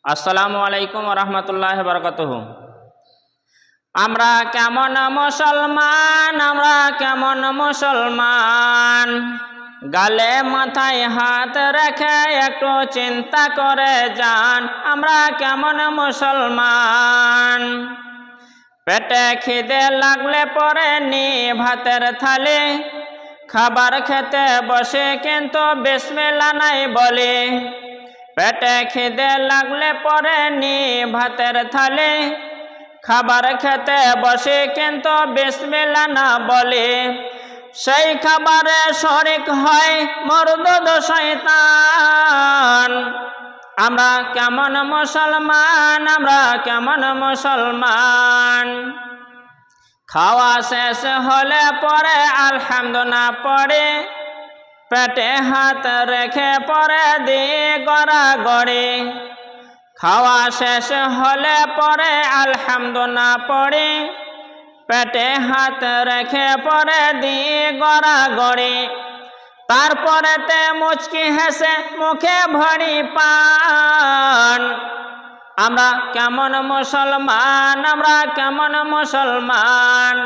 আসসালামু আলাইকুম ওয়া রাহমাতুল্লাহি ওয়া বারাকাতুহু। আমরা কেমন মুসলমান, আমরা কেমন মুসলমান, গালে মাথায় হাত রেখে একটু চিন্তা করে যান, আমরা কেমন মুসলমান। পেটে খিদে লাগলে পরে নি ভাতের থালি, খাবার খেতে বসে কিন্তু বিসমিল্লাহ নাই বলে। পেটে খিদে লাগলে পরে নি ভাতের থালি, খাবার খেতে বসে কিন্তু বিসমিল্লাহ না বলে। সেই খাবারে শরিক হয় মরদুদ শয়তান। আমরা কেমন মুসলমান, আমরা কেমন মুসলমান। খাওয়া শেষ হলে পরে আলহামদুলিল্লাহ পড়ে, পেটে হাত রেখে পরে দিয়ে গড়াগড়ি। খাওয়া শেষ হলে পরে আলহামদুলিল্লাহ পড়ে, পেটে হাত রেখে পরে দিয়ে গড়াগড়ি। তারপরেতে মুচকি হেসে মুখে ভরি পান। আমরা কেমন মুসলমান, আমরা কেমন মুসলমান।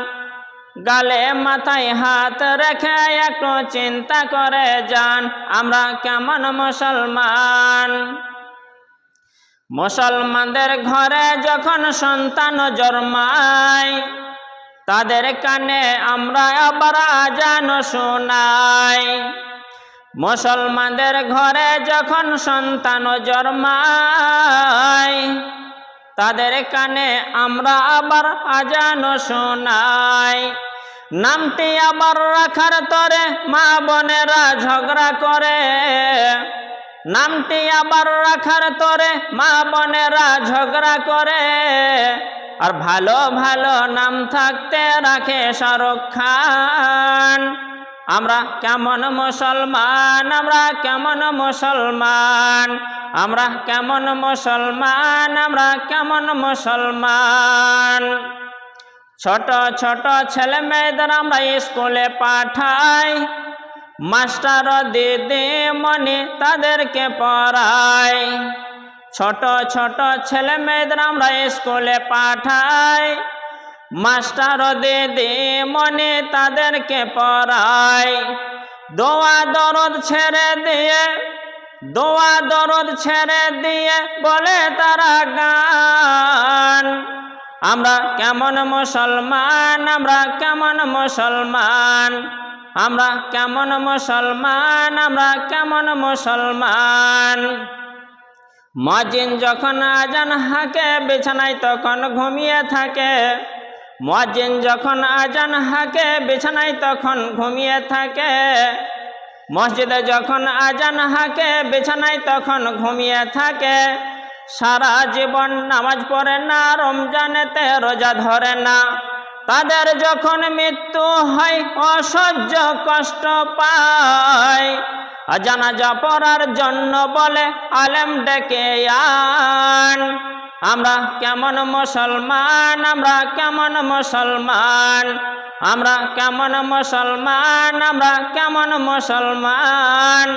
গালে মাথায় হাত রেখে একটু চিন্তা করে যান, আমরা কেমন মুসলমান। মুসলমানদের ঘরে যখন সন্তান জন্মায়, তাদের কানে আমরা আবার আজান শোনাই। মুসলমানদের ঘরে যখন সন্তান জন্মায়, তাদের কানে আমরা আবার আজান শোনাই। নামটি আবার রাখার তরে মা বোনেরা ঝগড়া করে, নামটি আবার রাখার তরে মা বোনেরা ঝগড়া করে। আর ভালো ভালো নাম থাকতে রাখে শাহরুখ খান। আমরা কেমন মুসলমান, আমরা কেমন মুসলমান, আমরা কেমন মুসলমান, আমরা কেমন মুসলমান। ছোট ছোট ছেলে মেয়েদের আমরা স্কুলে পাঠাই, মাস্টার দিদি মনি তাদেরকে পড়াই। ছোট ছোট ছেলে মেয়েদের আমরা স্কুলে পাঠাই, মাস্টার দিদি মনি তাদেরকে পড়াই। দোয়া দরদ ছেড়ে দিয়ে, দোয়া দরদ ছেড়ে দিয়ে বলে তারা গান। আমরা কেমন মুসলমান, আমরা কেমন মুসলমান, আমরা কেমন মুসলমান, আমরা কেমন মুসলমান। মুয়াজ্জিন যখন আজান হাঁকে বিছানায় তখন ঘুমিয়ে থাকে, মুয়াজ্জিন যখন আজান হাঁকে বিছানায় তখন ঘুমিয়ে থাকে। মসজিদে যখন আজান হাঁকে বিছানায় তখন ঘুমিয়ে থাকে। সারা জীবন নামাজ পড়ে না, রমজানেতে রোজা ধরে না। তাদের যখন মৃত্যু হয় অসহ্য কষ্ট পায়। জানাজা পড়ার জন্য বলে আলেম ডেকে আন। আমরা কেমন মুসলমান, আমরা কেমন মুসলমান, আমরা কেমন মুসলমান, আমরা কেমন মুসলমান।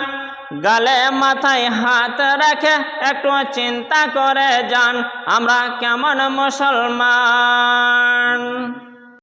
গালে মাথায় হাত রেখে একটু চিন্তা করে যান, আমরা কেমন মুসলমান।